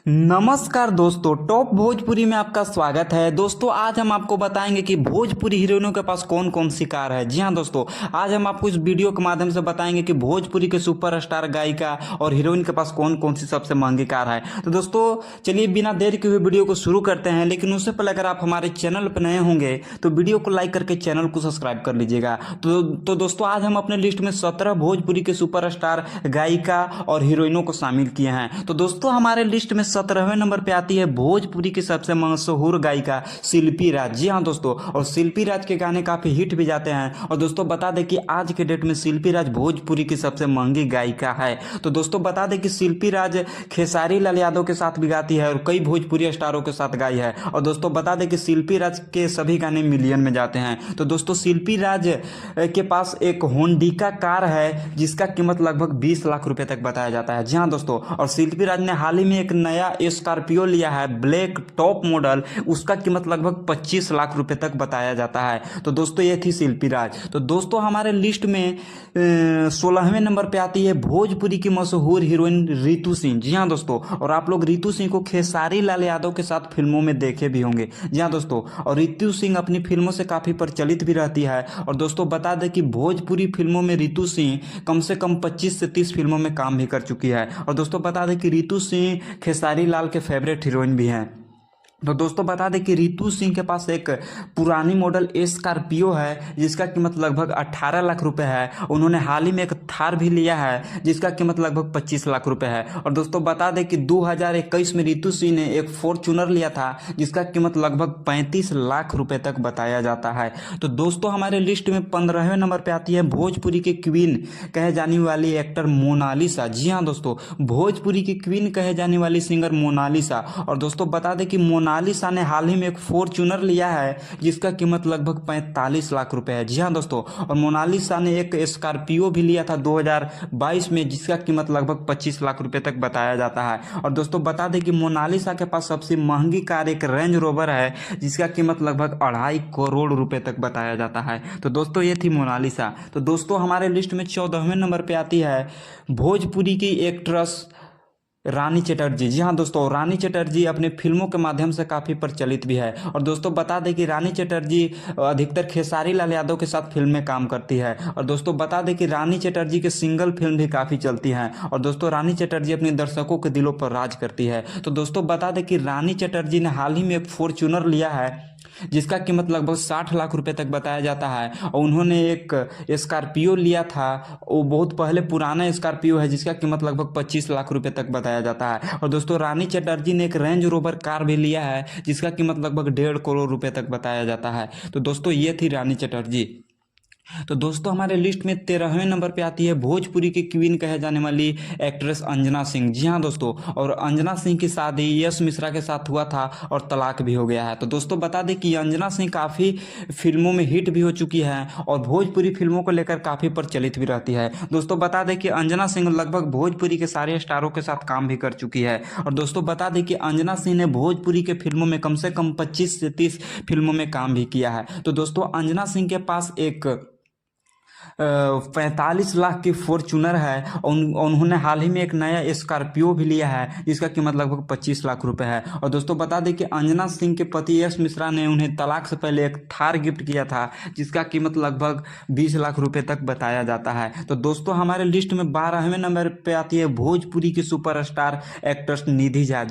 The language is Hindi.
नमस्कार दोस्तों, टॉप भोजपुरी में आपका स्वागत है। दोस्तों आज हम आपको बताएंगे कि भोजपुरी हीरोइनों के पास कौन कौन सी कार है। जी हां दोस्तों, आज हम आपको इस वीडियो के माध्यम से बताएंगे कि भोजपुरी के सुपरस्टार गायिका और हीरोइन के पास कौन कौन सी सबसे महंगी कार है। तो दोस्तों चलिए बिना देर के हुए वीडियो को शुरू करते हैं, लेकिन उससे पहले अगर आप हमारे चैनल पर नए होंगे तो वीडियो को लाइक करके चैनल को सब्सक्राइब कर लीजिएगा। तो दोस्तों आज हम अपने लिस्ट में 17 भोजपुरी के सुपरस्टार गायिका और हीरोइनों को शामिल किए हैं। तो दोस्तों हमारे लिस्ट में 17वें नंबर पे आती है भोजपुरी की सबसे मशहूर गायिका शिल्पी राज। जी हाँ दोस्तों, और शिल्पी राज के गाने काफी हिट भी जाते हैं। और दोस्तों बता दें कि आज के डेट में शिल्पी राज भोजपुरी की सबसे महंगी गायिका है। तो दोस्तों बता दें कि शिल्पी राज खेसारी लाल यादव के साथ भी गाती है और कई भोजपुरी स्टारों के साथ गाई है। और दोस्तों बता दें कि शिल्पी राज के सभी गाने मिलियन में जाते हैं। तो दोस्तों शिल्पी राज के पास एक होंडिका कार है जिसका कीमत लगभग 20 लाख रुपए तक बताया जाता है। जी हाँ दोस्तों, और शिल्पी राज ने हाल ही में एक नया स्कॉर्पियो लिया है ब्लैक टॉप मॉडल, उसका कीमत लगभग 25 लाख रुपए तक बताया जाता है। तो दोस्तों ये थी शिल्पी राज। तो दोस्तों हमारे लिस्ट में 16वें नंबर पे आती है भोजपुरी की मशहूर हीरोइन रितु सिंह। जी हाँ दोस्तों, और आप लोग रितु सिंह को खेसारी लाल यादव के साथ फिल्मों में देखे भी होंगे। जी हाँ दोस्तों, और रितु सिंह अपनी फिल्मों से काफी प्रचलित भी रहती है। और दोस्तों बता दें कि भोजपुरी फिल्मों में रितु सिंह कम से कम 25 से 30 फिल्मों में काम भी कर चुकी है। और दोस्तों बता दें कि रितु सिंह खेसारी लाल के फेवरेट हीरोइन भी हैं। तो दोस्तों बता दें कि रितु सिंह के पास एक पुरानी मॉडल स्कॉर्पियो है जिसका कीमत लगभग 18 लाख रुपए है। उन्होंने हाल ही में एक थार भी लिया है जिसका कीमत लगभग 25 लाख रुपए है। और दोस्तों बता दें कि 2021 में रितु सिंह ने एक फॉर्च्यूनर लिया था जिसका कीमत लगभग 35 लाख रुपए तक बताया जाता है। तो दोस्तों हमारे लिस्ट में 15वें नंबर पर आती है भोजपुरी की क्वीन कहे जाने वाली एक्टर मोनालिसा। जी हाँ दोस्तों, भोजपुरी की क्वीन कहे जाने वाली सिंगर मोनालिसा। और दोस्तों बता दें कि मोनालिसा ने हाल ही में एक फॉर्च्यूनर लिया है जिसका कीमत लगभग 45 लाख रुपए है। जी हाँ दोस्तों, और मोनालिसा ने एक स्कॉर्पियो भी लिया था 2022 में जिसका कीमत लगभग 25 लाख रुपए तक बताया जाता है। और दोस्तों बता दें कि मोनालिसा के पास सबसे महंगी कार एक रेंज रोवर है जिसका कीमत लगभग 2.5 करोड़ रुपए तक बताया जाता है। तो दोस्तों ये थी मोनालिसा। तो दोस्तों हमारे लिस्ट में 14वें नंबर पे आती है भोजपुरी की एक्ट्रेस रानी चटर्जी। जी हाँ दोस्तों, रानी चटर्जी अपनी फिल्मों के माध्यम से काफ़ी प्रचलित भी है। और दोस्तों बता दें कि रानी चटर्जी अधिकतर खेसारी लाल यादव के साथ फिल्म में काम करती है। और दोस्तों बता दें कि रानी चटर्जी के सिंगल फिल्म भी काफ़ी चलती हैं। और दोस्तों रानी चटर्जी अपने दर्शकों के दिलों पर राज करती है। तो दोस्तों बता दें कि रानी चटर्जी ने हाल ही में एक फॉर्च्यूनर लिया है जिसका कीमत लगभग 60 लाख रुपए तक बताया जाता है। और उन्होंने एक स्कॉर्पियो लिया था, वो बहुत पहले पुराना स्कॉर्पियो है जिसका कीमत लगभग 25 लाख रुपए तक बताया जाता है। और दोस्तों रानी चटर्जी ने एक रेंज रोवर कार भी लिया है जिसका कीमत लगभग 1.5 करोड़ रुपए तक बताया जाता है। तो दोस्तों ये थी रानी चटर्जी। तो दोस्तों हमारे लिस्ट में 13वें नंबर पे आती है भोजपुरी की क्वीन कहे जाने वाली एक्ट्रेस अंजना सिंह। जी हाँ दोस्तों, और अंजना सिंह की शादी यश मिश्रा के साथ हुआ था और तलाक भी हो गया है। तो दोस्तों बता दें कि अंजना सिंह काफ़ी फिल्मों में हिट भी हो चुकी है और भोजपुरी फिल्मों को लेकर काफ़ी प्रचलित भी रहती है। दोस्तों बता दें कि अंजना सिंह लगभग भोजपुरी के सारे स्टारों के साथ काम भी कर चुकी है। और दोस्तों बता दें कि अंजना सिंह ने भोजपुरी के फिल्मों में कम से कम 25 से 30 फिल्मों में काम भी किया है। तो दोस्तों अंजना सिंह के पास एक 45 लाख की फॉर्च्यूनर है। उन्होंने हाल ही में एक नया स्कॉर्पियो भी लिया है जिसका कीमत लगभग 25 लाख रुपए है। और दोस्तों बता दें कि अंजना सिंह के पति यश मिश्रा ने उन्हें तलाक से पहले एक थार गिफ्ट किया था जिसका कीमत लगभग 20 लाख रुपए तक बताया जाता है। तो दोस्तों हमारे लिस्ट में 12वें नंबर पे आती है भोजपुरी की सुपरस्टार एक्ट्रेस निधि झा।